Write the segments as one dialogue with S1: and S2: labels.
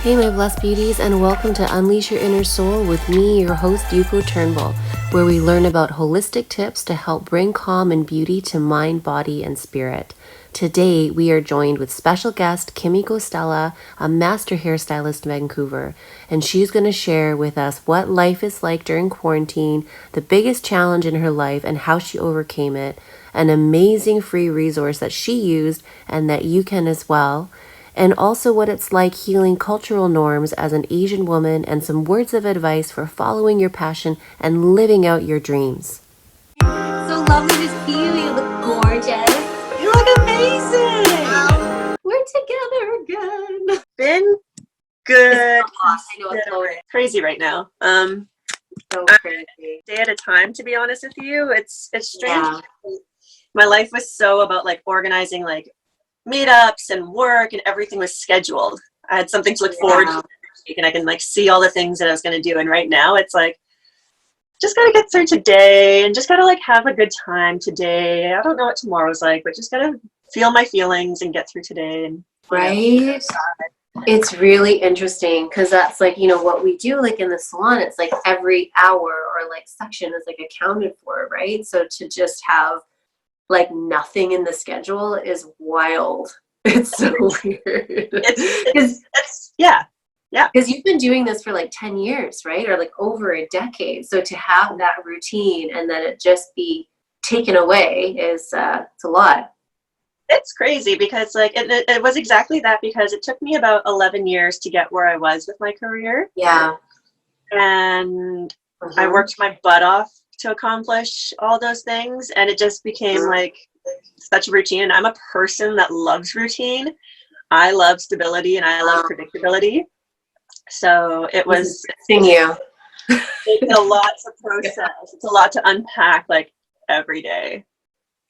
S1: Hey my blessed beauties, and welcome to Unleash Your Inner Soul with me, your host Yuko Turnbull, where we learn about holistic tips to help bring calm and beauty to mind, body, and spirit. Today we are joined with special guest Kimiko Stella, a master hairstylist in Vancouver, and she's going to share with us what life is like during quarantine, the biggest challenge in her life and how she overcame it, an amazing free resource that she used and that you can as well, and also what it's like healing cultural norms as an Asian woman, and some words of advice for following your passion and living out your dreams.
S2: So lovely to see you. You look gorgeous.
S3: You look amazing.
S2: We're together again.
S3: Been good.
S2: I know it's so
S3: Crazy right now.
S2: so crazy.
S3: Day at a time, to be honest with you. It's strange.
S2: Yeah.
S3: My life was so about like organizing like meetups and work, and everything was scheduled. I had something to look forward to next week, and I can like see all the things that I was going to do. And right now it's like, just got to get through today and just got to like have a good time today. I don't know what tomorrow's like, but just got to feel my feelings and get through today. And
S2: Right? It's really interesting because that's like, what we do like in the salon, it's like every hour or like section is like accounted for, right? So to just have like nothing in the schedule is wild. It's so weird. Because you've been doing this for like 10 years, right? Or like over a decade. So to have that routine and then it just be taken away is it's a lot.
S3: It's crazy because like it was exactly that, because it took me about 11 years to get where I was with my career.
S2: Yeah.
S3: And I worked my butt off to accomplish all those things, and it just became like such a routine. And I'm a person that loves routine. I love stability and I love predictability. So it was
S2: you.
S3: it's a lot to process. It's a lot to unpack like every day.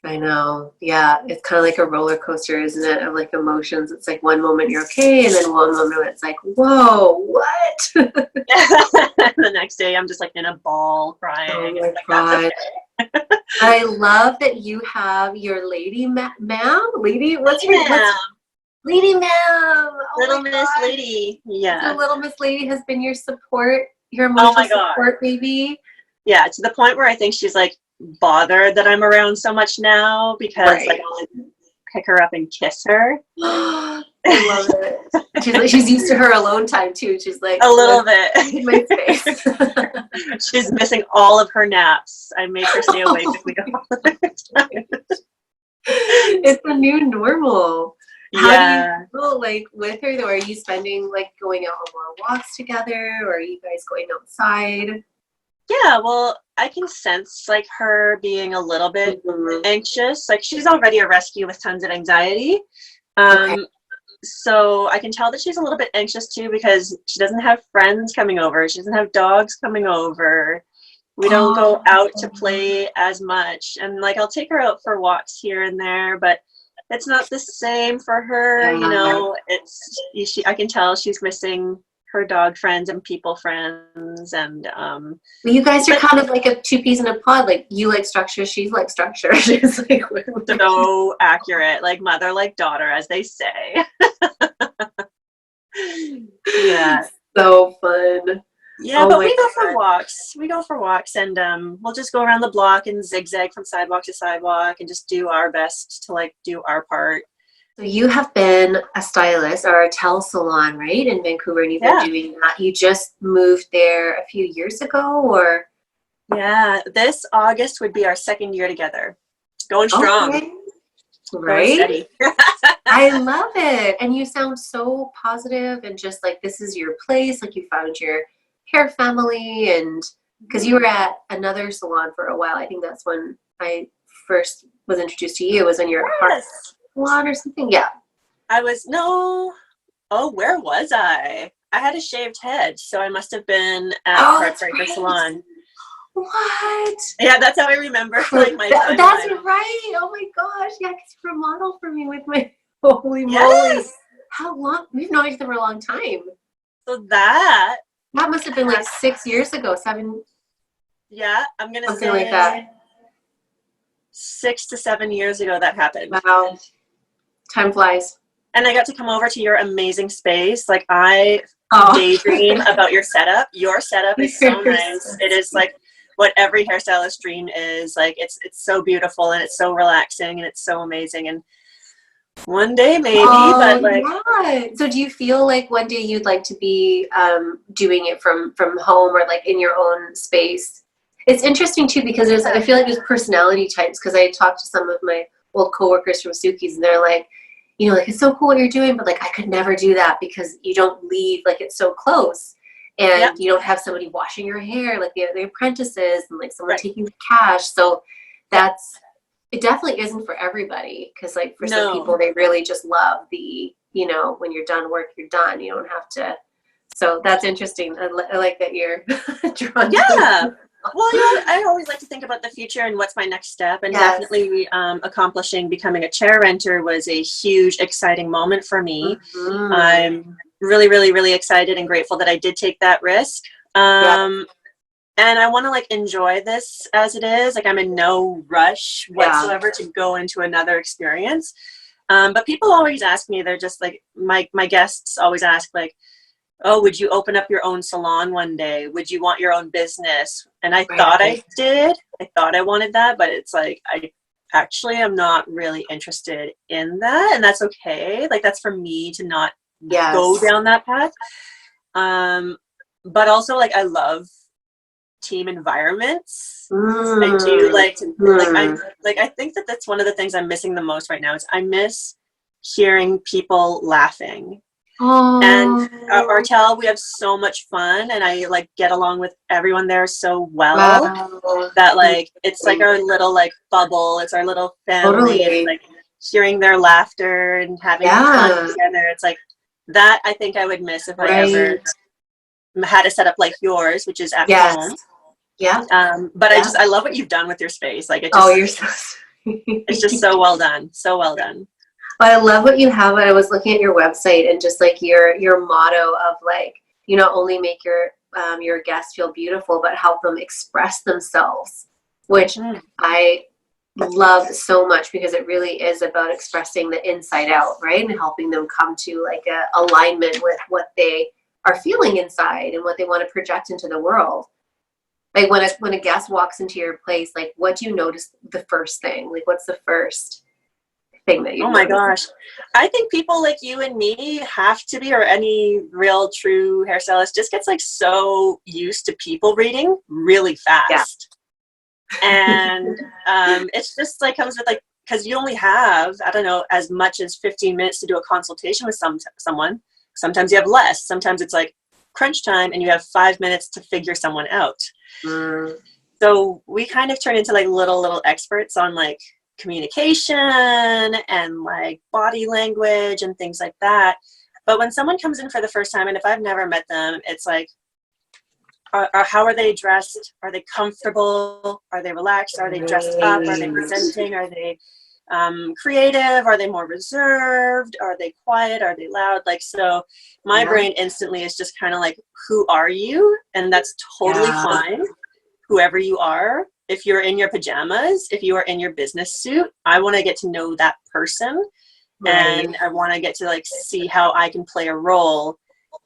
S2: I know. Yeah. It's kind of like a roller coaster, isn't it? Of like emotions. It's like one moment you're okay, and then one moment it's like, whoa, what?
S3: The next day I'm just like in a ball crying.
S2: Oh my God. Okay. I love that you have your lady ma'am. Lady, what's your name? Lady ma'am. Oh
S3: Little Miss Lady. Yeah.
S2: So Little Miss Lady has been your support, your emotional support baby.
S3: Yeah, to the point where I think she's like bothered that I'm around so much now, because like I'll like, pick her up and kiss her.
S2: I love it. She's used to her alone time too. She's like
S3: a little bit
S2: in my space.
S3: She's missing all of her naps. I make her stay awake with me all the time.
S2: It's the new normal.
S3: Yeah.
S2: How do you feel like with her though? Are you spending like going out on more walks together, or are you guys going outside?
S3: Yeah, well, I can sense like her being a little bit anxious. Like she's already a rescue with tons of anxiety. So I can tell that she's a little bit anxious too, because she doesn't have friends coming over. She doesn't have dogs coming over. We don't go out to play as much. And like I'll take her out for walks here and there, but it's not the same for her. You know, I can tell she's missing her dog friends and people friends. And
S2: well, you guys are kind of like a two peas in a pod. Like you like structure, she's like structure. She's like
S3: so accurate, like mother like daughter, as they say. Yeah,
S2: so fun.
S3: Yeah, but we go for walks. We go for walks, and we'll just go around the block and zigzag from sidewalk to sidewalk and just do our best to like do our part.
S2: So you have been a stylist or a Salon, right, in Vancouver, and you've been doing that. You just moved there a few years ago, or?
S3: Yeah, this August would be our second year together. Going strong.
S2: Okay. Right? I love it. And you sound so positive and just like this is your place, like you found your hair family. And because you were at another salon for a while, I think that's when I first was introduced to you, was in your heart salon or something. Yeah.
S3: I was where was I? I had a shaved head, so I must have been at Heartbreaker Salon.
S2: What?
S3: Yeah, that's how I remember. Like my
S2: that's right. Oh my gosh. Yeah, because you're a model for me with my holy moly.
S3: Yes.
S2: How long? We've known each other for a long time.
S3: So that
S2: must have been like 6 years ago, 7.
S3: Yeah, I'm going to say
S2: like that.
S3: 6 to 7 years ago that happened.
S2: Wow. Time flies.
S3: And I got to come over to your amazing space. Like I daydream about your setup. Your setup is so nice. It is like what every hairstylist dream is. Like it's so beautiful and it's so relaxing and it's so amazing. And one day maybe, but like,
S2: yeah. So do you feel like one day you'd like to be doing it from home or like in your own space? It's interesting too because there's I feel like there's personality types, because I talked to some of my old coworkers from Suki's and they're like, you know, like it's so cool what you're doing, but like I could never do that because you don't leave, like it's so close and you don't have somebody washing your hair like the apprentices and like someone taking the cash. So that's it definitely isn't for everybody, because like for some people they really just love the, you know, when you're done work you're done, you don't have to. So that's interesting. I like that you're drawn to.
S3: Well, you know, I always like to think about the future and what's my next step, and definitely accomplishing becoming a chair renter was a huge exciting moment for me. I'm really, really, really excited and grateful that I did take that risk. And I want to like enjoy this as it is. Like I'm in no rush whatsoever to go into another experience. But people always ask me, they're just like, my guests always ask like, oh, would you open up your own salon one day? Would you want your own business? And I thought I did. I thought I wanted that, but it's like, I actually am not really interested in that. And that's okay. Like that's for me to not go down that path. But also like, I love team environments. I do like to I think that that's one of the things I'm missing the most right now is I miss hearing people laughing. And Artel, we have so much fun and I like get along with everyone there so well that like it's like our little like bubble, it's our little family. It's like hearing their laughter and having fun together. It's like that I think I would miss if I ever had a setup like yours, which is at home. But I love what you've done with your space. Like it just,
S2: you're so sweet.
S3: It's just so well done. So well done.
S2: Well, I love what you have. I was looking at your website and just like your motto of like, you not only make your guests feel beautiful, but help them express themselves, which I love so much because it really is about expressing the inside out, right? And helping them come to like a alignment with what they are feeling inside and what they want to project into the world. Like when a guest walks into your place, like what do you notice the first thing? Like what's the first thing that you notice?
S3: My gosh. I think people like you and me have to be, or any real true hairstylist just gets like so used to people reading really fast. And it's just like comes with like, because you only have, I don't know, as much as 15 minutes to do a consultation with someone. Sometimes you have less. Sometimes it's like crunch time and you have 5 minutes to figure someone out. So we kind of turn into like little experts on like communication and like body language and things like that. But when someone comes in for the first time, and if I've never met them, it's like, how are they dressed? Are they comfortable? Are they relaxed? Are they dressed up? Are they presenting? Are they creative? Are they more reserved? Are they quiet? Are they loud? Like, so my brain instantly is just kind of like, who are you? And that's totally fine. Whoever you are, if you're in your pajamas, if you are in your business suit, I want to get to know that person. And I want to get to like see how I can play a role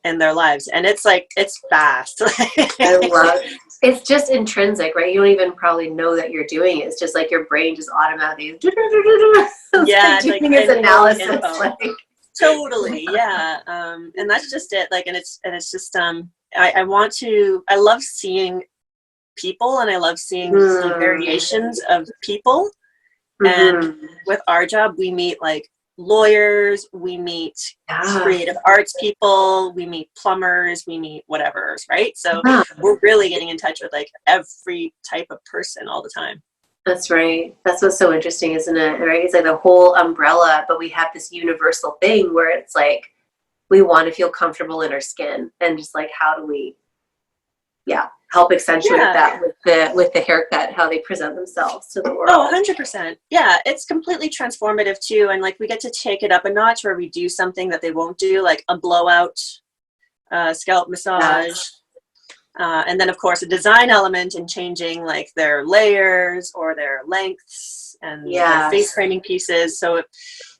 S3: in their lives. And it's like, it's fast.
S2: I love it. It's just intrinsic, right? You don't even probably know that you're doing it. It's just like your brain just automatically doing its analysis. Like.
S3: Totally. Yeah. And that's just it. Like, and it's just, I love seeing people, and I love seeing the variations of people. And with our job, we meet like lawyers, we meet creative arts people, we meet plumbers, we meet whatever's, right? So we're really getting in touch with like every type of person all the time.
S2: That's right. That's what's so interesting, isn't it? Right? It's like the whole umbrella, but we have this universal thing where it's like we want to feel comfortable in our skin, and just like how do we help accentuate that with the haircut, how they present themselves to the world.
S3: Oh, 100%. Yeah, it's completely transformative too. And like we get to take it up a notch where we do something that they won't do, like a blowout scalp massage. And then of course a design element and changing like their layers or their lengths and their face framing pieces. So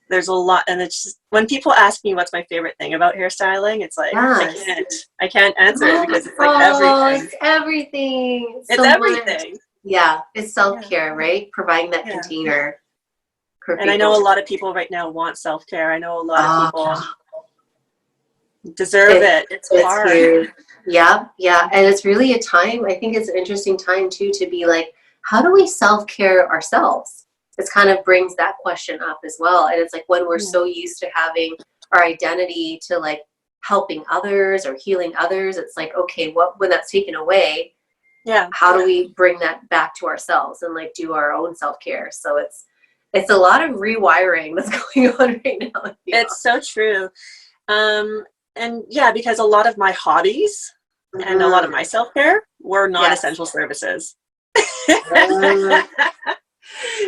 S3: there's a lot, and it's just, when people ask me what's my favorite thing about hairstyling, it's like, I can't answer it because it's like everything.
S2: It's everything.
S3: It's everything.
S2: Yeah, it's self-care, right? Providing that container.
S3: And I know a lot of people right now want self-care. I know a lot of people deserve it. It's hard.
S2: Huge. Yeah. And it's really a time, I think it's an interesting time too, to be like, how do we self-care ourselves? This kind of brings that question up as well. And it's like when we're so used to having our identity to like helping others or healing others, it's like, okay, when that's taken away, how do we bring that back to ourselves and like do our own self-care? So it's a lot of rewiring that's going on right now.
S3: It's so true. And because a lot of my hobbies and a lot of my self-care were non-essential services.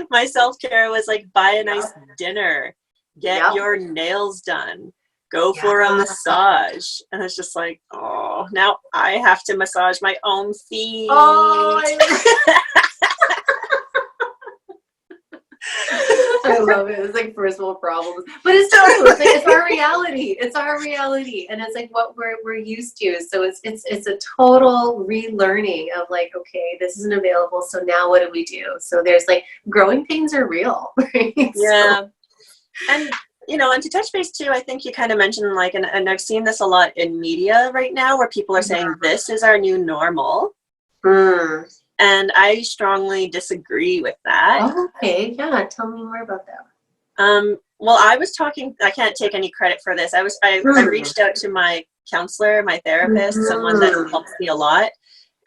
S3: My self-care was like, buy a nice dinner, get your nails done, go for a massage. And it's just like, oh, now I have to massage my own feet.
S2: Oh, I love it. It's like first world problems, but it's true. It's like, it's our reality. It's our reality, and it's like what we're used to. So it's a total relearning of like, okay, this isn't available. So now what do we do? So there's like growing pains are real, right?
S3: Yeah, and and to touch base too, I think you kind of mentioned like, and I've seen this a lot in media right now, where people are saying this is our new normal. And I strongly disagree with that.
S2: Oh, okay, yeah. Tell me more about that.
S3: Well, I can't take any credit for this. I reached out to my counselor, my therapist, someone that helps me a lot.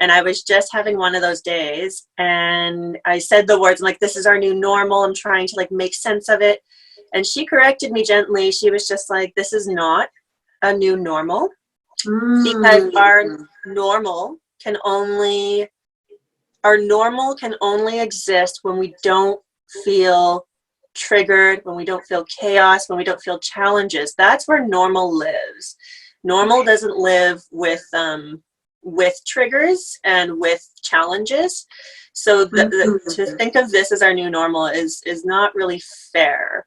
S3: And I was just having one of those days, and I said the words, I'm like, this is our new normal. I'm trying to like make sense of it. And she corrected me gently. She was just like, this is not a new normal, because our normal can only exist when we don't feel triggered, when we don't feel chaos, when we don't feel challenges. That's where normal lives. Normal doesn't live with triggers and with challenges. So to think of this as our new normal is not really fair.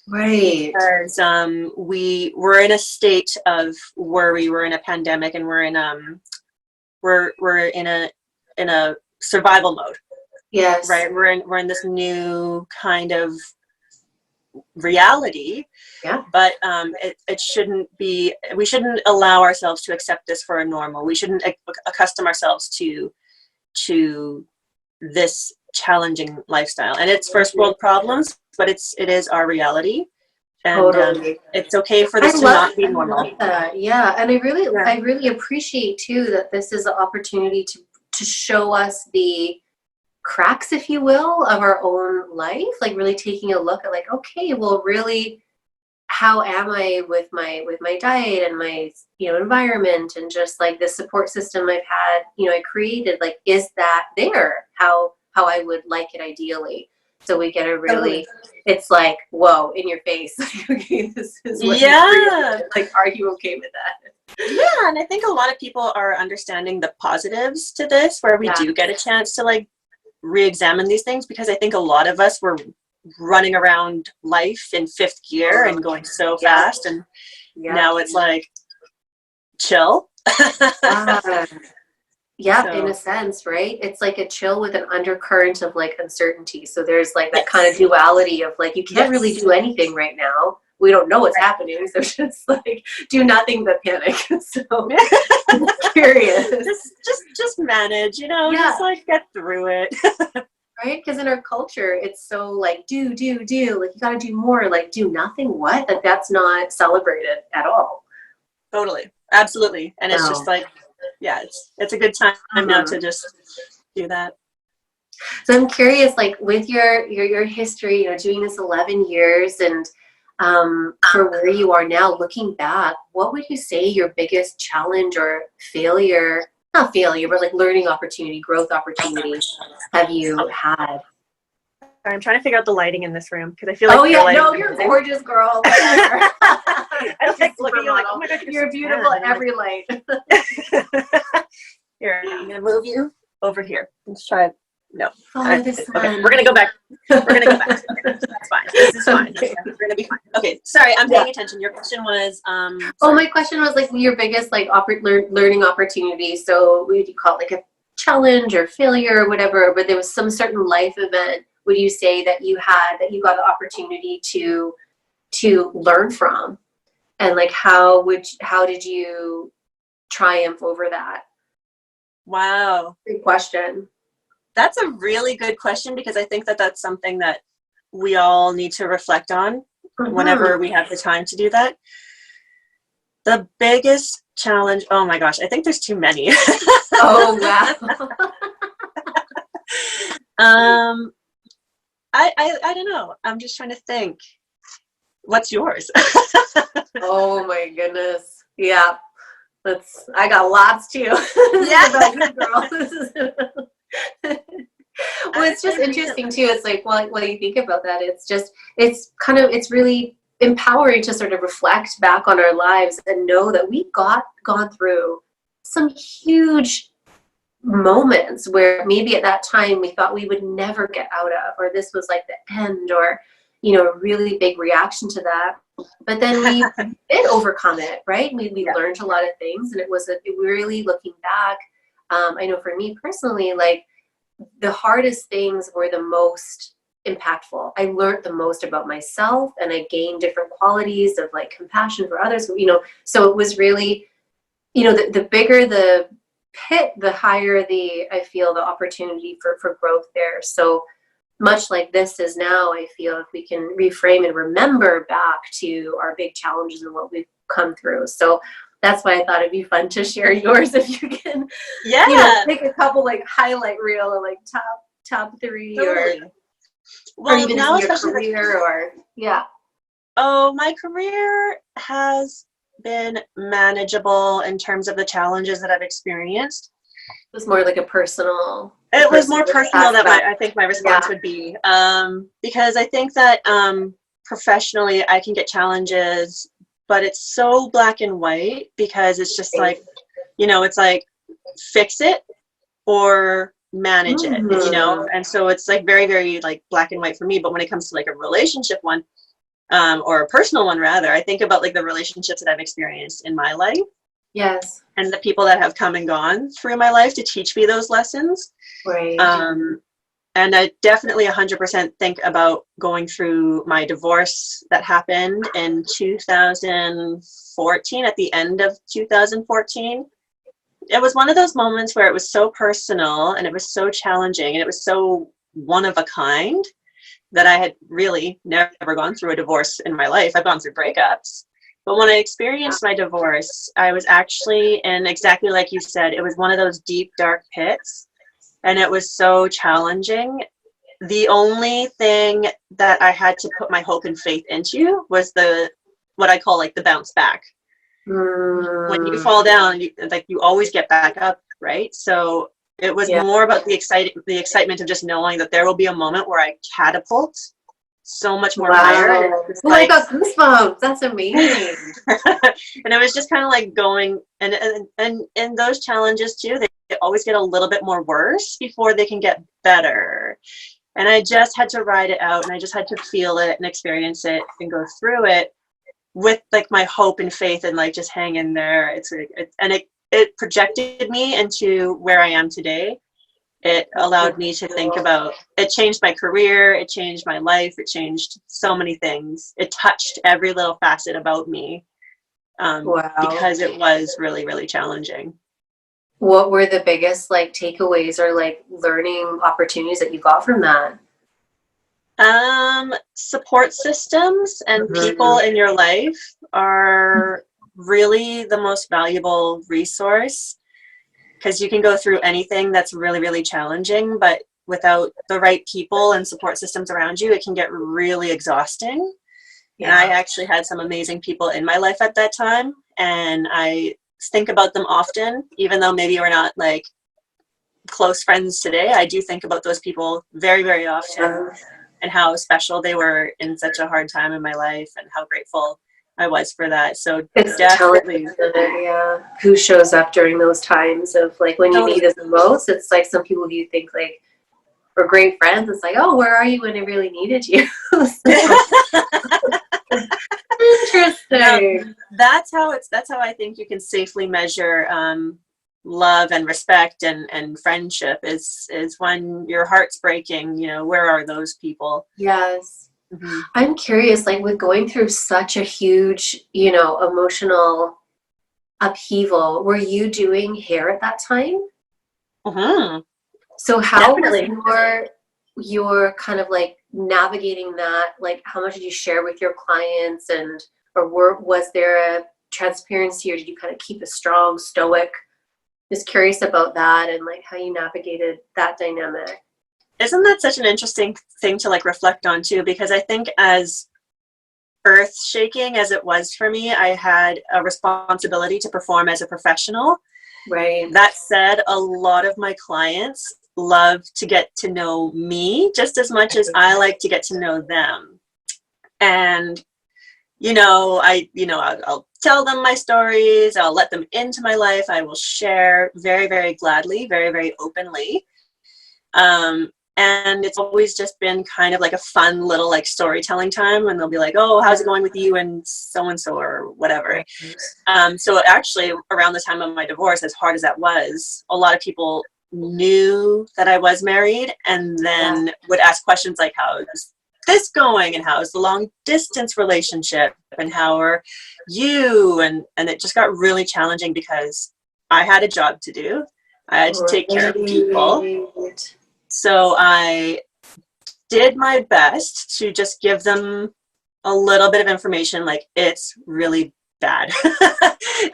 S2: Right.
S3: Because we're in a state of worry. We're in a pandemic, and we're in a survival mode.
S2: Yes.
S3: Right. We're in this new kind of reality.
S2: Yeah.
S3: But it shouldn't be. We shouldn't allow ourselves to accept this for a normal. We shouldn't accustom ourselves to this challenging lifestyle. And it's first world problems, but it is our reality. And it's okay for this to not be normal.
S2: Yeah. And I really appreciate too that this is an opportunity to show us the cracks, if you will, of our own life, like really taking a look at like, okay, well, really, how am I with my diet and my environment, and just like the support system I've had, I created, like, is that there how I would like it ideally? So we get a really, it's like, whoa, in your face. Okay, this is what like, are you okay with that?
S3: Yeah, and I think a lot of people are understanding the positives to this, where we do get a chance to like re-examine these things, because I think a lot of us were running around life in fifth gear and going so fast, and now it's like chill.
S2: In a sense, right? It's like a chill with an undercurrent of like uncertainty. So there's like that kind of duality of like, you can't really do anything right now. We don't know what's happening. So just like do nothing but panic. So I'm curious.
S3: Just manage, just like get through it.
S2: Right? Because in our culture, it's so like do, like you got to do more, like do nothing. What? Like that's not celebrated at all.
S3: Totally. Absolutely. And it's just like, it's a good time now to just do that.
S2: So I'm curious, like with your history, doing this 11 years, and for where you are now, looking back, what would you say your biggest challenge or failure, not failure, but like learning opportunity, growth opportunity have you had?
S3: I'm trying to figure out the lighting in this room, because I feel like
S2: you're gorgeous, girl.
S3: I don't like looking at you like, oh my god,
S2: you're beautiful at every light.
S3: Here, I'm gonna move you over here. Let's try it. No.
S2: Follow the sun.
S3: Okay, we're gonna go back. We're gonna go back. That's fine. This is fine.
S2: Okay.
S3: We're gonna be fine. Okay, sorry, I'm paying attention. Your question was
S2: Oh, my question was like your biggest like learning opportunity. So would you call it like a challenge or failure or whatever, but there was some certain life event, would you say, that you had that you got the opportunity to learn from? And like how did you triumph over that?
S3: Wow.
S2: Good question.
S3: That's a really good question, because I think that that's something that we all need to reflect on whenever we have the time to do that. The biggest challenge, oh my gosh, I think there's too many.
S2: Oh, wow.
S3: I don't know. I'm just trying to think. What's yours?
S2: Oh my goodness. Yeah. I got lots too.
S3: Yeah.
S2: About you, girl. Well, it's just interesting too. It's like, well, while you think about that, it's really empowering to sort of reflect back on our lives and know that we gone through some huge moments where maybe at that time we thought we would never get out of, or this was like the end, or a really big reaction to that. But then we did overcome it, right? We learned a lot of things, and it really, looking back, I know for me personally, like the hardest things were the most impactful. I learned the most about myself, and I gained different qualities of like compassion for others, so it was really, the bigger the pit, the higher I feel the opportunity for growth there. So much like this is now, I feel if we can reframe and remember back to our big challenges and what we've come through. So that's why I thought it'd be fun to share yours if you can.
S3: Yeah.
S2: Pick a couple like highlight reel or like top three,
S3: totally.
S2: or even now your career, or yeah.
S3: Oh, my career has been manageable in terms of the challenges that I've experienced.
S2: It was more like a personal.
S3: It was more personal that I think my response would be, because I think that professionally I can get challenges, but it's so black and white, because it's just like, it's like fix it or manage it, and so it's like very, very like black and white for me. But when it comes to like a relationship one, or a personal one rather, I think about like the relationships that I've experienced in my life.
S2: Yes.
S3: And the people that have come and gone through my life to teach me those lessons.
S2: Right.
S3: And I definitely 100% think about going through my divorce that happened in 2014, at the end of 2014. It was one of those moments where it was so personal, and it was so challenging, and it was so one of a kind, that I had really never gone through a divorce in my life. I've gone through breakups. But when I experienced my divorce, I was actually in, exactly like you said, it was one of those deep, dark pits. And it was so challenging. The only thing that I had to put my hope and faith into was what I call like the bounce back. When you fall down, you always get back up, right? So it was more about the excitement of just knowing that there will be a moment where I catapult so much more higher.
S2: Oh, I got goosebumps. That's amazing.
S3: And it was just kind of like going, and those challenges too, they always get a little bit more worse before they can get better. And I just had to ride it out, and I just had to feel it and experience it and go through it with like my hope and faith, and like just hang in there. It projected me into where I am today. It allowed me to think about, it changed my career, it changed my life, it changed so many things. It touched every little facet about me, because it was really, really challenging.
S2: What were the biggest like takeaways or like learning opportunities that you got from that?
S3: Support systems and people in your life are really the most valuable resource, because you can go through anything that's really, really challenging, but without the right people and support systems around you, it can get really exhausting. And I actually had some amazing people in my life at that time, and I think about them often, even though maybe we're not like close friends today. I do think about those people very, very often, and how special they were in such a hard time in my life, and how grateful I was for that. So
S2: it's
S3: definitely,
S2: who shows up during those times of like when you need it the most. It's like some people you think like or great friends, it's like, oh, where are you when I really needed you? Interesting.
S3: Now, that's how I think you can safely measure love and respect and friendship is when your heart's breaking, you know, where are those people?
S2: Yes.
S3: Mm-hmm.
S2: I'm curious, like with going through such a huge, you know, emotional upheaval, were you doing hair at that time?
S3: Mm-hmm.
S2: So how
S3: Definitely.
S2: was your kind of like navigating that? Like how much did you share with your clients, and was there a transparency, or did you kind of keep a strong stoic? Just curious about that and like how you navigated that dynamic.
S3: Isn't that such an interesting thing to like reflect on too? Because I think as earth shaking as it was for me, I had a responsibility to perform as a professional.
S2: Right.
S3: That said, a lot of my clients love to get to know me just as much as I like to get to know them. And I'll tell them my stories. I'll let them into my life. I will share very, very gladly, very, very openly. And it's always just been kind of like a fun little like storytelling time. And they'll be like, oh, how's it going with you and so or whatever. So actually around the time of my divorce, as hard as that was, a lot of people knew that I was married and then would ask questions like, how's this going, and how's the long distance relationship, and how are you, and it just got really challenging because I had a job to do. I had to take care of people. So I did my best to just give them a little bit of information, like it's really bad.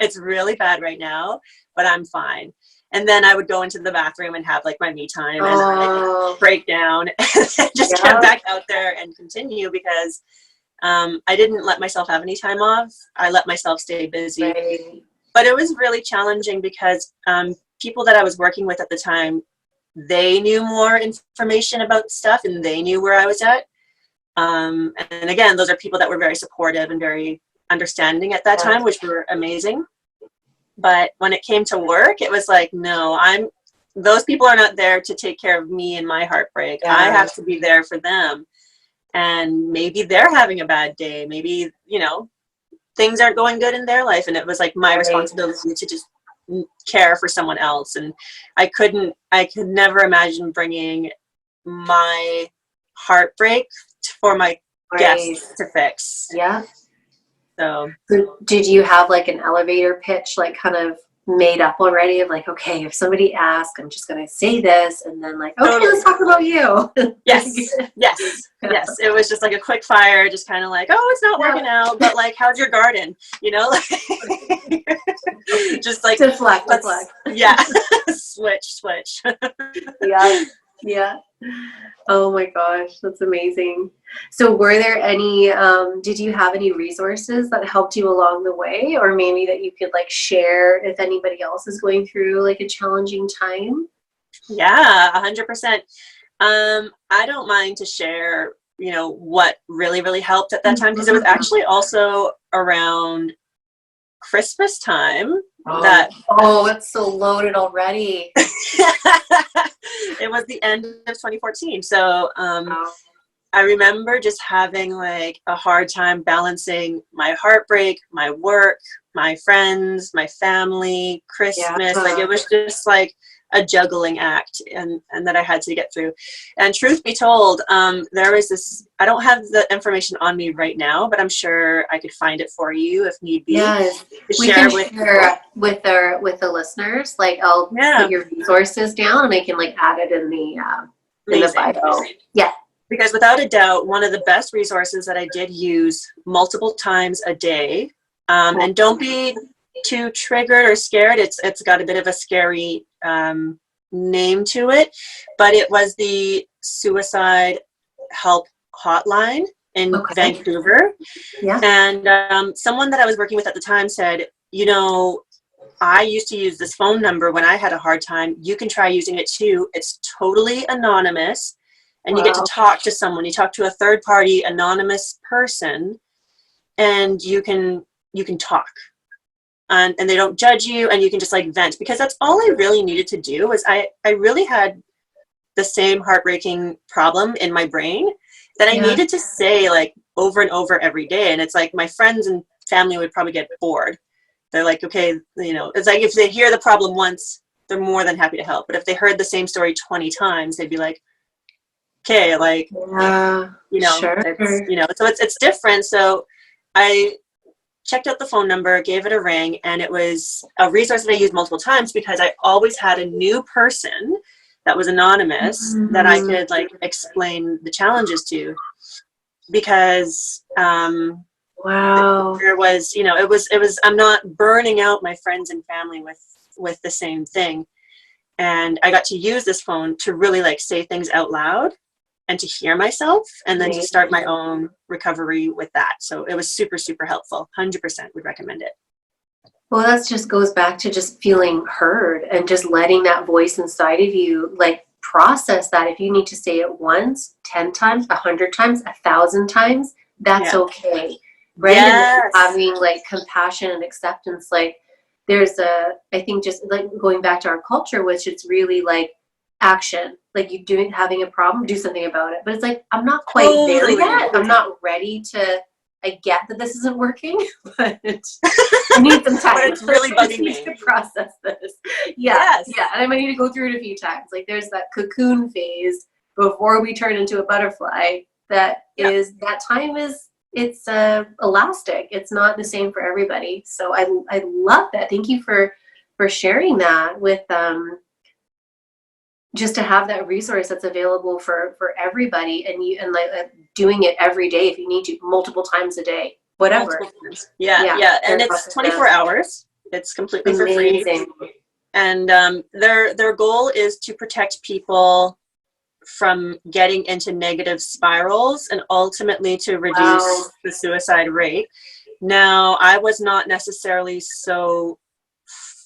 S3: It's really bad right now, but I'm fine. And then I would go into the bathroom and have like my me time and I'd break down and just get back out there and continue because I didn't let myself have any time off. I let myself stay busy.
S2: Right.
S3: But it was really challenging because people that I was working with at the time, they knew more information about stuff and they knew where I was at. And again, those are people that were very supportive and very understanding at that time, which were amazing. But when it came to work, it was like, no, those people are not there to take care of me and my heartbreak. I have to be there for them. And maybe they're having a bad day. Maybe, things aren't going good in their life. And it was like my responsibility to just care for someone else. And I could never imagine bringing my heartbreak for my guests to fix.
S2: Yeah.
S3: So
S2: did you have like an elevator pitch, like kind of made up already of like, okay, if somebody asks, I'm just going to say this, and then like, okay, totally. Let's talk about you.
S3: Yes. It was just like a quick fire, just kind of like, oh, it's not working out, but like, how's your garden? Just like
S2: deflect.
S3: Yeah. switch.
S2: Yeah. Oh my gosh, that's amazing. So were there any, did you have any resources that helped you along the way, or maybe that you could like share if anybody else is going through like a challenging time?
S3: Yeah, 100%. I don't mind to share, what really, really helped at that time, because it was actually also around Christmas time.
S2: It's so loaded already.
S3: It was the end of 2014. So I remember just having like a hard time balancing my heartbreak, my work, my friends, my family, Christmas. Like it was just like a juggling act and that I had to get through. And truth be told, there was this, I don't have the information on me right now, but I'm sure I could find it for you if need be.
S2: Yes, we
S3: share
S2: can share with the listeners. Like I'll put your resources down and I can like add it in the bio. Yeah.
S3: Because without a doubt, one of the best resources that I did use multiple times a day, and don't be too triggered or scared. It's got a bit of a scary name to it, but it was the suicide help hotline in Vancouver.
S2: Yeah.
S3: And someone that I was working with at the time said, I used to use this phone number when I had a hard time. You can try using it too. It's totally anonymous. And you get to talk to someone. You talk to a third party anonymous person and you can talk. And they don't judge you and you can just like vent, because that's all I really needed to do. Was I really had the same heartbreaking problem in my brain that I needed to say like over and over every day. And it's like my friends and family would probably get bored. They're like, okay, you know, it's like if they hear the problem once, they're more than happy to help. But if they heard the same story 20 times, they'd be like, okay, like, you know, it's, you know, so it's different. So I checked out the phone number, gave it a ring, and it was a resource that I used multiple times because I always had a new person that was anonymous that I could like explain the challenges to, because there was, you know, it was I'm not burning out my friends and family with the same thing. And I got to use this phone to really like say things out loud and to hear myself, and then to start my own recovery with that. So it was super, super helpful. 100% would recommend it.
S2: Well, that just goes back to just feeling heard and just letting that voice inside of you, like, process that. If you need to say it once, 10 times, 100 times, 1,000 times, that's okay. Right?
S3: Yes.
S2: And having like compassion and acceptance, like there's I think just like going back to our culture, which it's really like action, like you having a problem, do something about it. But it's like, I'm not quite there yet. I'm not ready to, I get that this isn't working, but I need some time.
S3: But it's really bugging me
S2: to process this. Yeah. And I might need to go through it a few times. Like there's that cocoon phase before we turn into a butterfly. That is, that time is, it's elastic. It's not the same for everybody. So I love that. Thank you for sharing that with just to have that resource that's available for everybody, and like doing it every day if you need to, multiple times a day, whatever.
S3: Yeah. And it's 24 hours. It's completely for free. And their goal is to protect people from getting into negative spirals and ultimately to reduce the suicide rate. Now, I was not necessarily so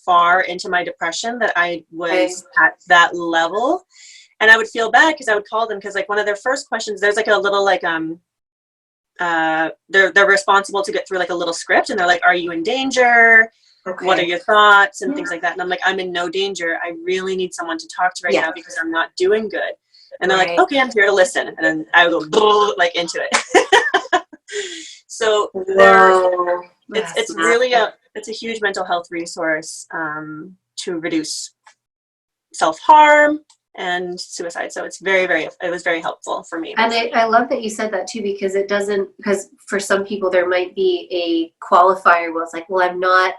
S3: far into my depression that I was at that level, and I would feel bad because I would call them, because like one of their first questions, there's like a little like they're responsible to get through like a little script, and they're like, are you in danger? What are your thoughts? And things like that. And I'm like, I'm in no danger. I really need someone to talk to right now because I'm not doing good. And they're like, okay, I'm here to listen. And then I would go like into it. So it's really it's a huge mental health resource to reduce self-harm and suicide. So it's it was very helpful for me.
S2: And I love that you said that too, because it doesn't, because for some people there might be a qualifier where it's like, well, I'm not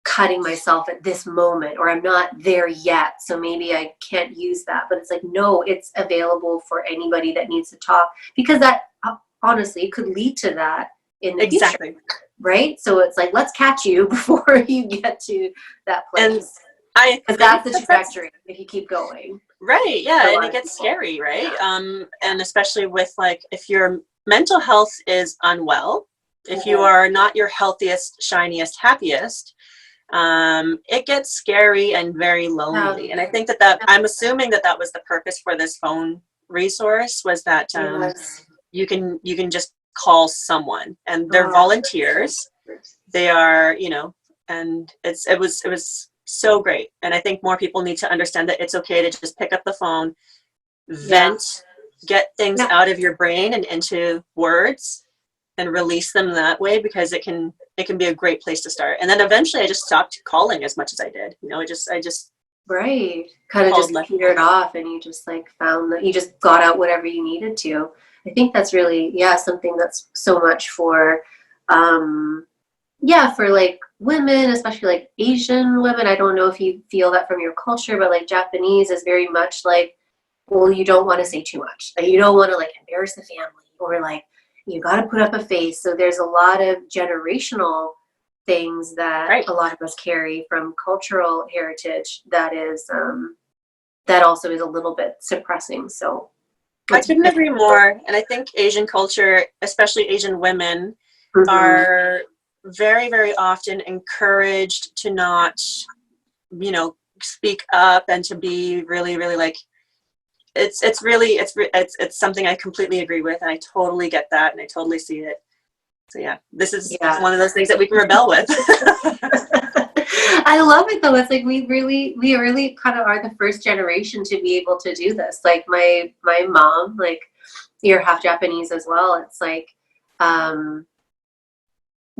S2: cutting myself at this moment, or I'm not there yet, so maybe I can't use that. But it's like, no, it's available for anybody that needs to talk, because that honestly could lead to that in the future, right? So it's like, let's catch you before you get to that place. Because that's the trajectory if you keep going.
S3: Right, yeah, and it gets scary, right? And especially with like, if your mental health is unwell, if you are not your healthiest, shiniest, happiest, it gets scary and very lonely. And I think that I'm assuming that was the purpose for this phone resource, was that you can just call someone, and they're volunteers. They are, you know, and it was so great. And I think more people need to understand that it's okay to just pick up the phone, vent, get things out of your brain and into words, and release them that way, because it can be a great place to start. And then eventually I just stopped calling as much as I did. You know, I just
S2: kind of just petered off, and you just like found that you just got out whatever you needed to. I think that's really something that's so much for for like women, especially like Asian women. I don't know if you feel that from your culture, but like Japanese is very much like, well, you don't want to say too much. Like, you don't want to like embarrass the family, or like you got to put up a face. So there's a lot of generational things that a lot of us carry from cultural heritage that is that also is a little bit suppressing. So
S3: I couldn't agree more. And I think Asian culture, especially Asian women, are very, very often encouraged to not, you know, speak up, and to be really, really like, it's something I completely agree with, and I totally get that, and I totally see it. So this is one of those things that we can rebel with.
S2: I love it though. It's like we really kind of are the first generation to be able to do this. Like my mom, like you're half Japanese as well. It's like,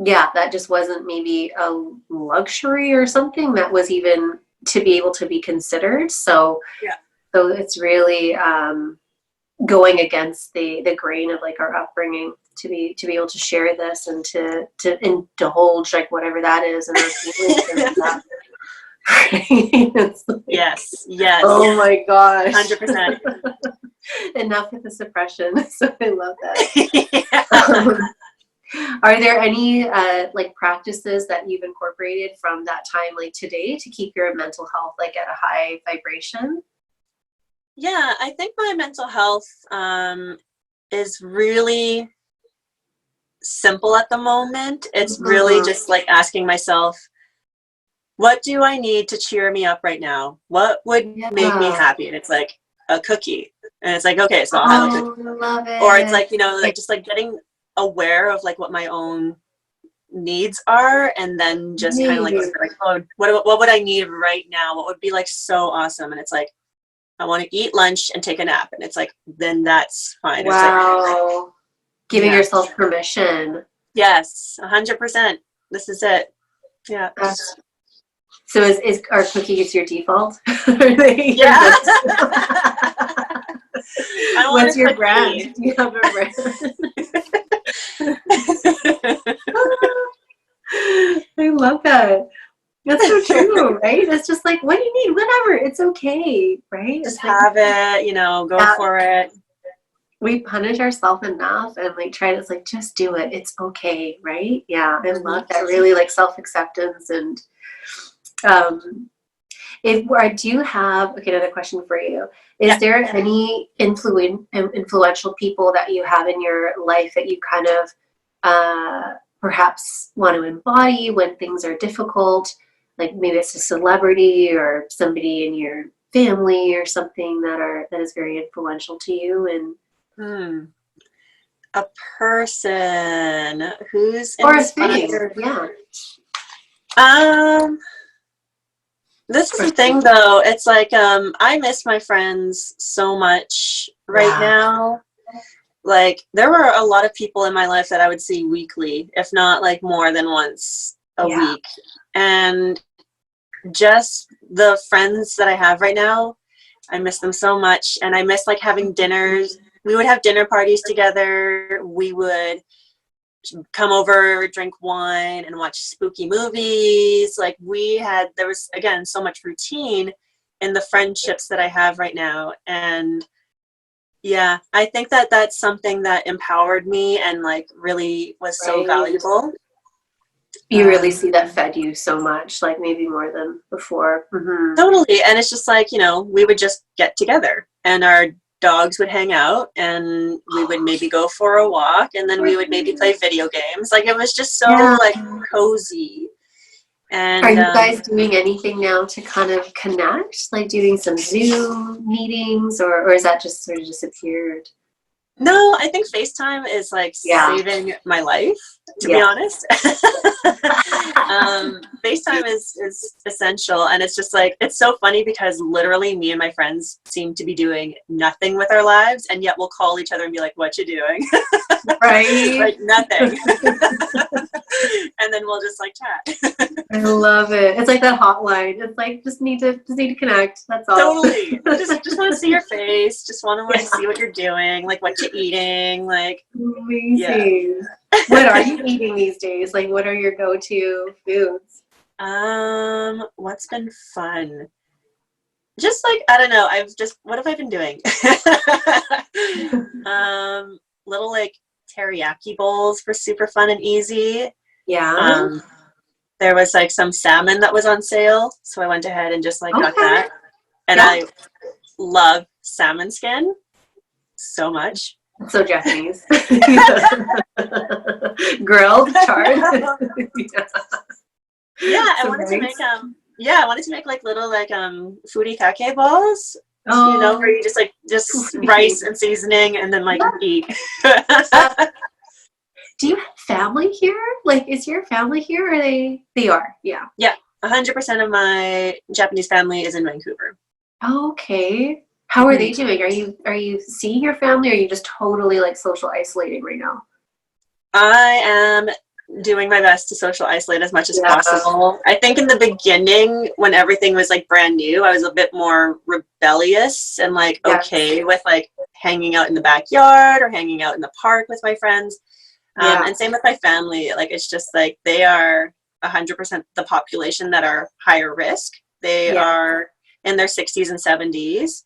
S2: yeah, that just wasn't maybe a luxury or something that was even to be able to be considered. So,
S3: yeah.
S2: So it's really going against the grain of like our upbringing to be able to share this and to indulge like whatever that is and our feelings and stuff. It's like,
S3: yes.
S2: Oh my gosh.
S3: 100%.
S2: Enough with the suppression. So I love that. Are there any like practices that you've incorporated from that time like today to keep your mental health like at a high vibration?
S3: Yeah, I think my mental health is really simple at the moment. It's really just like asking myself, what do I need to cheer me up right now? What would make me happy? And it's like a cookie. And it's like, okay, so I'll have a cookie.
S2: I love it.
S3: Or it's like, you know, like just like getting aware of like what my own needs are, and then just kind of like, oh, what would I need right now? What would be like so awesome? And it's like, I want to eat lunch and take a nap. And it's like, then that's fine.
S2: Wow.
S3: Like,
S2: giving yourself permission.
S3: Yes, 100%. This is it. Yeah.
S2: So is our cookies your default?
S3: Yeah.
S2: What's your brand? Do you have a brand? I love that. That's so true, right? It's just like, what do you need? Whatever. It's okay, right?
S3: Just
S2: like,
S3: have it, you know, go for it.
S2: We punish ourselves enough and like try to, it's like, just do it. It's okay, right? Yeah, I love that. Really like self-acceptance. And if I do have, okay, another question for you. Is there any influential people that you have in your life that you kind of perhaps want to embody when things are difficult? Like maybe it's a celebrity or somebody in your family or something that is very influential to you. And
S3: a person who's
S2: or a thing, yeah.
S3: This is the thing though, it's like I miss my friends so much right now. Like there were a lot of people in my life that I would see weekly, if not like more than once a week. And just the friends that I have right now, I miss them so much. And I miss like having dinners. We would have dinner parties together. We would come over, drink wine, and watch spooky movies. Like there was, again, so much routine in the friendships that I have right now. And yeah, I think that that's something that empowered me and like really was so valuable.
S2: You really see that fed you so much, like maybe more than before. Mm-hmm.
S3: Totally. And it's just like, you know, we would just get together and our dogs would hang out and we would maybe go for a walk and then we would maybe play video games. Like it was just so like cozy. And
S2: are you guys doing anything now to kind of connect, like doing some Zoom meetings, or is that just sort of disappeared?
S3: No, I think FaceTime is like saving my life, to be honest. FaceTime is essential. And it's just like, it's so funny because literally me and my friends seem to be doing nothing with our lives. And yet we'll call each other and be like, what you doing?
S2: Right.
S3: Like nothing. And then we'll just like chat.
S2: I love it. It's like that hotline. It's like, just need to connect. That's all.
S3: Totally. just want to see your face. Just want to like see what you're doing, like what you're eating. Like
S2: amazing. What are you eating these days? Like what are your go-to foods?
S3: What's been fun? Just like, I don't know. What have I been doing? Little like teriyaki bowls were super fun and easy.
S2: Yeah.
S3: There was like some salmon that was on sale. So I went ahead and just like got that. And I love salmon skin so much.
S2: So Japanese. Grilled, charred.
S3: I wanted to make like little like furikake balls. You know, where you just rice and seasoning and then like eat.
S2: Do you have family here? Like, is your family here or they are? Yeah.
S3: Yeah. 100% of my Japanese family is in Vancouver.
S2: Okay. How are they doing? Are you seeing your family, or are you just totally like social isolating right now?
S3: I am doing my best to social isolate as much as possible. I think in the beginning, when everything was like brand new, I was a bit more rebellious and like okay with like hanging out in the backyard or hanging out in the park with my friends. And same with my family. Like it's just like they are 100% the population that are higher risk. They are in their 60s and 70s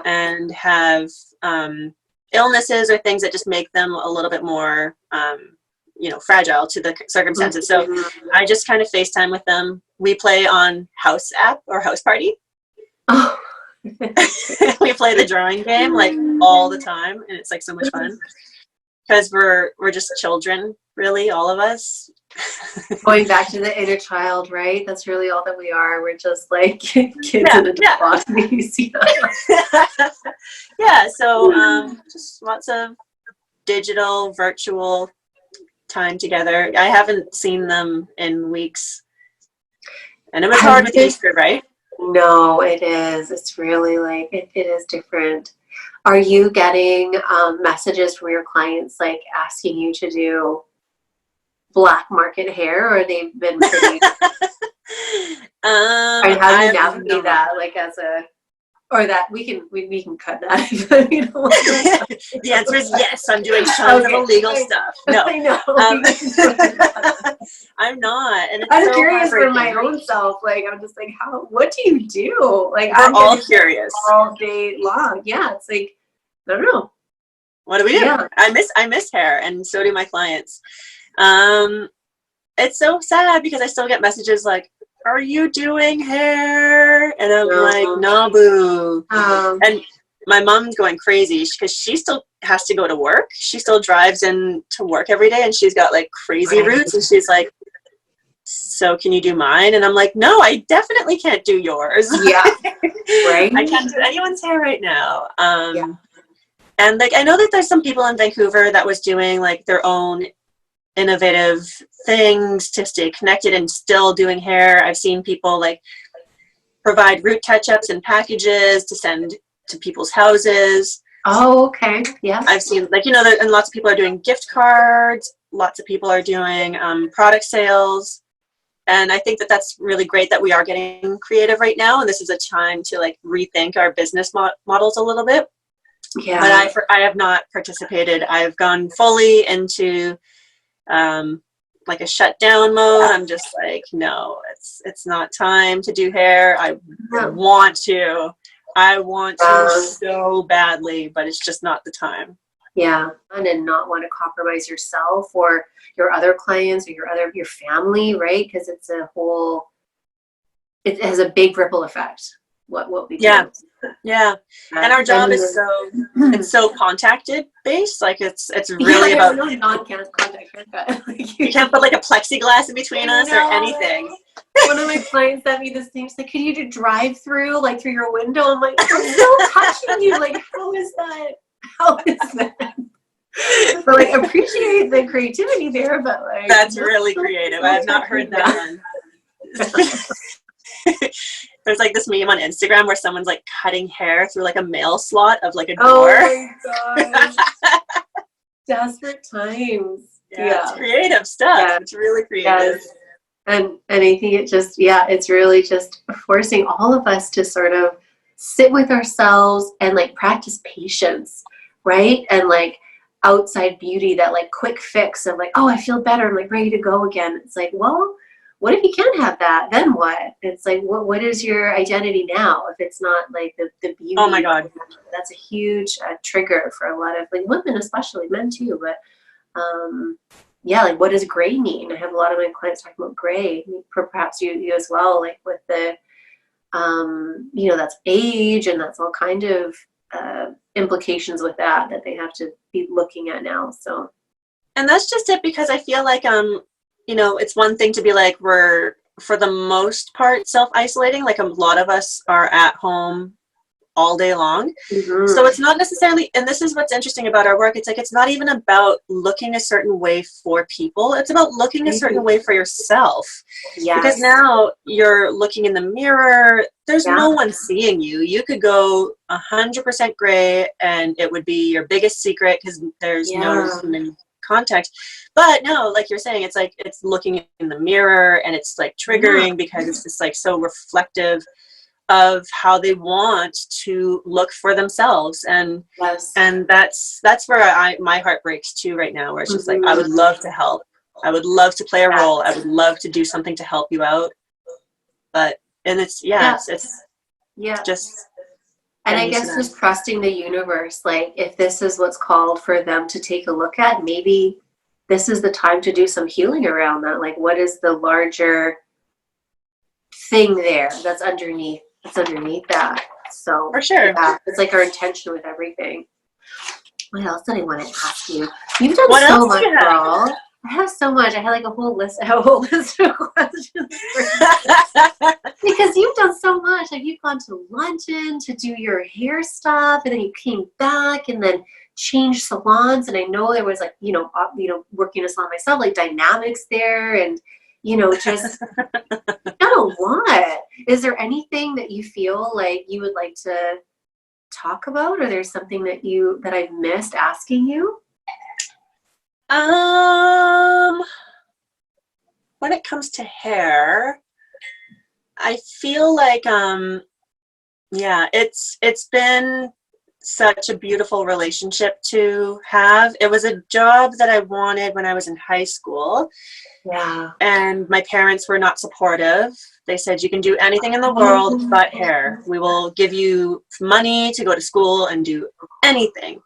S3: and have illnesses or things that just make them a little bit more fragile to the circumstances. So I just kind of FaceTime with them. We play on House app or House Party.
S2: Oh.
S3: We play the drawing game like all the time, and it's like so much fun because we're just children, really, all of us.
S2: Going back to the inner child, right? That's really all that we are. We're just like kids in the bodies.
S3: So just lots of digital, virtual time together. I haven't seen them in weeks, and it was hard with Easter, right?
S2: No, it is. It's really like it is different. Are you getting messages from your clients like asking you to do black market hair, or they've been pretty how do you navigate that, like as a, or that we can cut that if we don't want to.
S3: The answer is yes. I'm doing tons of illegal stuff. No,
S2: I know.
S3: I'm not, and it's
S2: I'm
S3: so
S2: curious for my own self. Like I'm just like, what do you do? Like
S3: we're all curious
S2: all day long. Yeah, it's like I don't know.
S3: What do we do? Yeah. I miss hair, and so do my clients. It's so sad because I still get messages like, are you doing hair? And I'm like, no, boo. And my mom's going crazy because she still has to go to work. She still drives in to work every day, and she's got like crazy roots, and she's like, so can you do mine? And I'm like, no, I definitely can't do yours.
S2: Yeah. Right.
S3: I can't do anyone's hair right now. And like, I know that there's some people in Vancouver that was doing like their own innovative things to stay connected and still doing hair. I've seen people like provide root touch-ups and packages to send to people's houses.
S2: Oh, okay. Yeah.
S3: I've seen like, and lots of people are doing gift cards. Lots of people are doing product sales. And I think that that's really great that we are getting creative right now. And this is a time to like rethink our business models a little bit. Yeah. But I have not participated. I've gone fully into like a shutdown mode. I'm just like, no, it's not time to do hair. I want to so badly, but it's just not the time.
S2: Yeah. And not want to compromise yourself or your other clients or your family, right? Because it has a big ripple effect. What we do.
S3: Yeah. And our job is so contacted based. Like it's really about
S2: non-contact haircut.
S3: You can't put like a plexiglass in between us or anything.
S2: One of my clients sent me this thing. She's like, "Can you do drive-through like through your window?" I'm like, "I'm still touching you. Like, how is that? How is that?" But like, appreciate the creativity there, but like
S3: that's really creative. I have not heard that one. There's like this meme on Instagram where someone's like cutting hair through like a mail slot of like a door.
S2: Oh my gosh. Desperate times.
S3: Yeah, it's creative stuff. Yeah. It's really creative.
S2: Yes. And I think it's really just forcing all of us to sort of sit with ourselves and like practice patience, right? And like outside beauty, that like quick fix of like, oh, I feel better, I'm like ready to go again. It's like, well, what if you can't have that? Then what? It's like, what is your identity now? If it's not like the beauty.
S3: Oh my God.
S2: That's a huge trigger for a lot of like women, especially men too. But like what does gray mean? I have a lot of my clients talking about gray. Perhaps you as well, like with the, that's age and that's all kind of implications with that they have to be looking at now. So.
S3: And that's just it, because I feel like, it's one thing to be like, we're for the most part self-isolating. Like a lot of us are at home all day long.
S2: Mm-hmm.
S3: So it's not necessarily, and this is what's interesting about our work, it's like it's not even about looking a certain way for people, it's about looking a certain way for yourself.
S2: Yes.
S3: Because now you're looking in the mirror, there's no one seeing you. You could go 100% gray and it would be your biggest secret because there's no human contact. But no, like you're saying, it's like it's looking in the mirror and it's like triggering because it's just like so reflective of how they want to look for themselves. And and that's where my heart breaks too right now, where it's just like I would love to help, I would love to play a role, I would love to do something to help you out, but it's just,
S2: and I guess just trusting the universe, like if this is what's called for them to take a look at, maybe this is the time to do some healing around that. Like what is the larger thing there that's underneath that? So
S3: for sure,
S2: it's like our intention with everything. What else did I want to ask you? You've done so much, girl. I have so much. I had like a whole list of questions because you've done so much. Like you've gone to London to do your hair stuff, and then you came back and then changed salons. And I know there was like working a salon myself, like dynamics there, and just done a lot. Is there anything that you feel like you would like to talk about, or there's something that I've missed asking you?
S3: When it comes to hair, I feel like it's been such a beautiful relationship to have. It was a job that I wanted when I was in high school.
S2: Yeah.
S3: And my parents were not supportive. They said, you can do anything in the world but hair. We will give you money to go to school and do anything,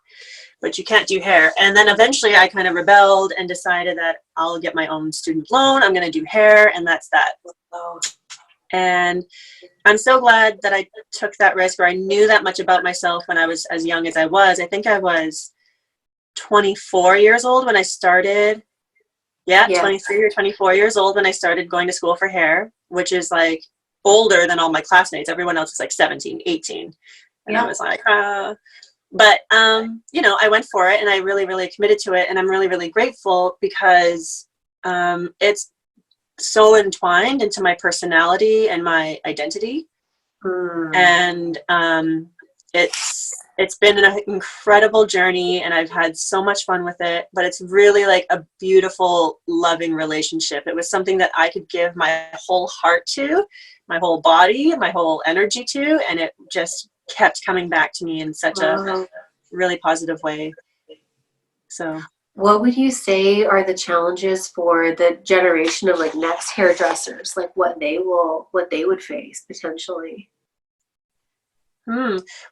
S3: but you can't do hair. And then eventually I kind of rebelled and decided that I'll get my own student loan. I'm going to do hair, and that's that. And I'm so glad that I took that risk, where I knew that much about myself when I was as young as I was. I think I was 24 years old when I started. 23 or 24 years old when I started going to school for hair, which is like older than all my classmates. Everyone else is like 17, 18. And I was like, but, I went for it and I really, really committed to it. And I'm really, really grateful because it's so entwined into my personality and my identity. And it's been an incredible journey, and I've had so much fun with it, but it's really like a beautiful, loving relationship. It was something that I could give my whole heart to, my whole body, my whole energy to, and it just kept coming back to me in such a really positive way. So
S2: what would you say are the challenges for the generation of like next hairdressers, like what they would face potentially?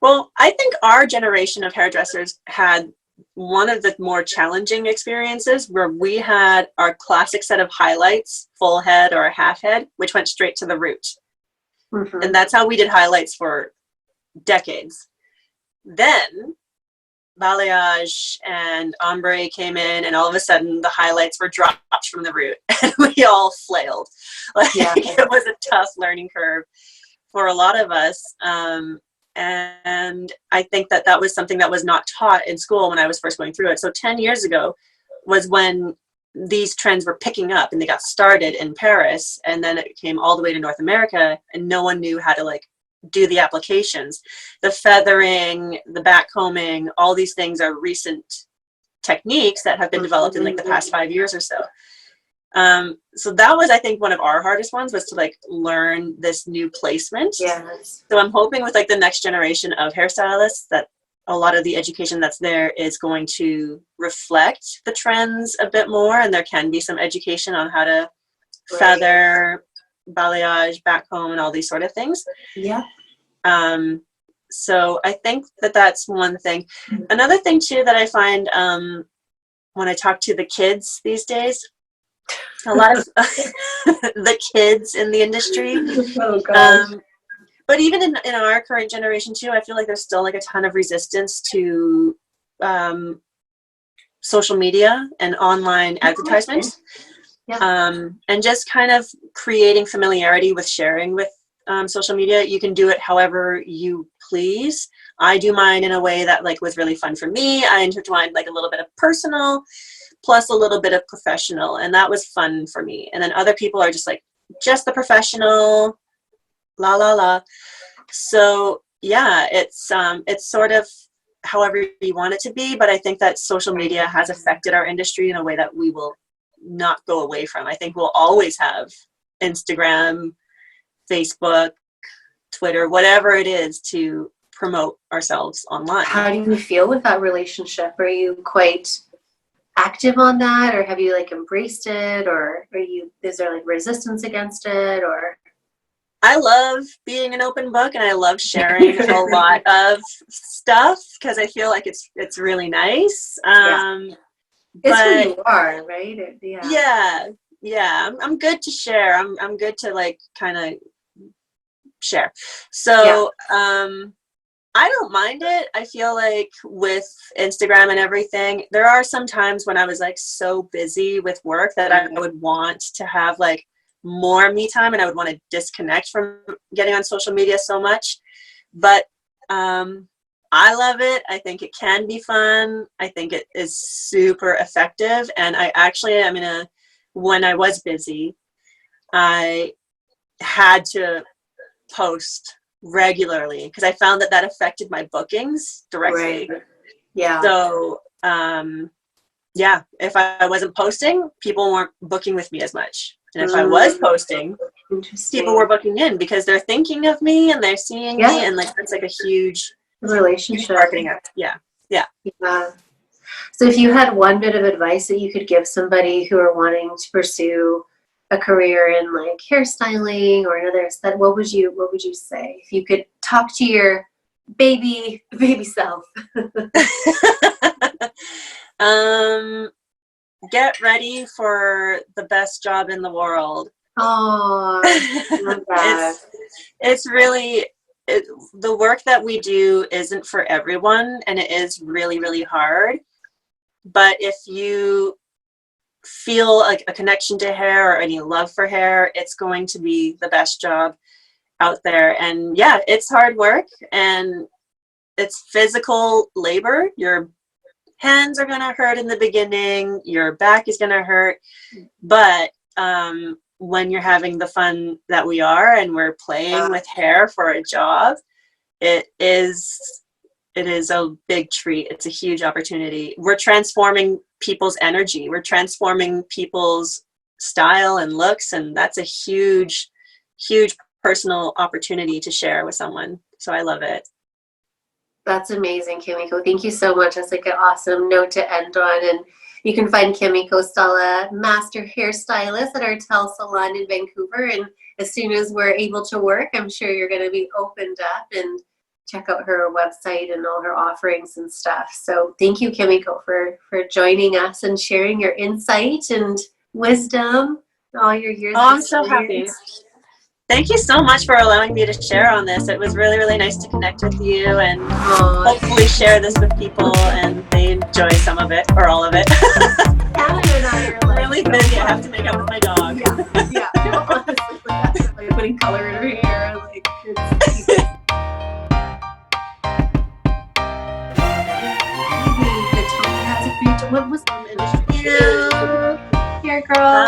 S3: Well, I think our generation of hairdressers had one of the more challenging experiences, where we had our classic set of highlights, full head or a half head, which went straight to the root. And that's how we did highlights for decades. Then balayage and ombre came in, and all of a sudden the highlights were dropped from the root and we all flailed. It was a tough learning curve for a lot of us. And I think that was something that was not taught in school when I was first going through it. So 10 years ago was when these trends were picking up, and they got started in Paris, and then it came all the way to North America, and no one knew how to like do the applications. The feathering, the back combing, all these things are recent techniques that have been developed in like the past 5 years or so. So that was, I think, one of our hardest ones, was to like learn this new placement.
S2: Yes.
S3: So I'm hoping with like the next generation of hairstylists that a lot of the education that's there is going to reflect the trends a bit more, and there can be some education on how to feather, balayage, back comb, and all these sort of things.
S2: Yeah.
S3: So I think that's one thing. Another thing too that I find when I talk to the kids these days, a lot of the kids in the industry, but even in our current generation too, I feel like there's still like a ton of resistance to social media and online advertisement. And just kind of creating familiarity with sharing with social media. You can do it however you please. I do mine in a way that like was really fun for me. I intertwined like a little bit of personal plus a little bit of professional, and that was fun for me. And then other people are just like, just the professional, la la la. So yeah, it's sort of however you want it to be, but I think that social media has affected our industry in a way that we will not go away from. I think we'll always have Instagram, Facebook, Twitter, whatever it is to promote ourselves online.
S2: How do you feel with that relationship? Are you quite active on that, or have you like embraced it, or is there like resistance against it? Or
S3: I love being an open book, and I love sharing a lot of stuff because I feel like it's really nice.
S2: It's who you are, right?
S3: Yeah. I'm good to share. I'm good to like kind of share. So I don't mind it. I feel like with Instagram and everything, there are some times when I was like so busy with work that I would want to have like more me time, and I would want to disconnect from getting on social media so much. But I love it. I think it can be fun. I think it is super effective. And I actually when I was busy, I had to post regularly because I found that affected my bookings directly.
S2: Right. Yeah.
S3: So if I wasn't posting, people weren't booking with me as much. And if I was posting, people were booking in because they're thinking of me and they're seeing me, and like that's like a huge
S2: relationship
S3: marketing. Yeah.
S2: So if you had one bit of advice that you could give somebody who are wanting to pursue a career in like hairstyling or another aesthetic, what would you say if you could talk to your baby self?
S3: Get ready for the best job in the world.
S2: Oh, love that.
S3: It's really the work that we do isn't for everyone, and it is really, really hard. But if you feel like a connection to hair or any love for hair, it's going to be the best job out there. And yeah, it's hard work and it's physical labor. Your hands are going to hurt in the beginning, your back is going to hurt, but when you're having the fun that we are and we're playing with hair for a job, it is a big treat. It's a huge opportunity. We're transforming people's energy. We're transforming people's style and looks, and that's a huge, huge personal opportunity to share with someone. So I love it.
S2: That's amazing, Kimiko. Thank you so much. That's like an awesome note to end on. And you can find Kimiko Stella, master hairstylist at our Salon in Vancouver. And as soon as we're able to work, I'm sure you're going to be opened up and check out her website and all her offerings and stuff. So thank you, Kimiko, for joining us and sharing your insight and wisdom, all your years.
S3: Oh, I'm so happy. Thank you so much for allowing me to share on this. It was really, really nice to connect with you and hopefully share this with people and they enjoy some of it or all of it.
S2: Canada and I are like,
S3: really busy. I have to make up with my dog.
S2: Yeah. Honestly, like putting color in her hair. Like, it's what was the industry? Yeah. Here, girl.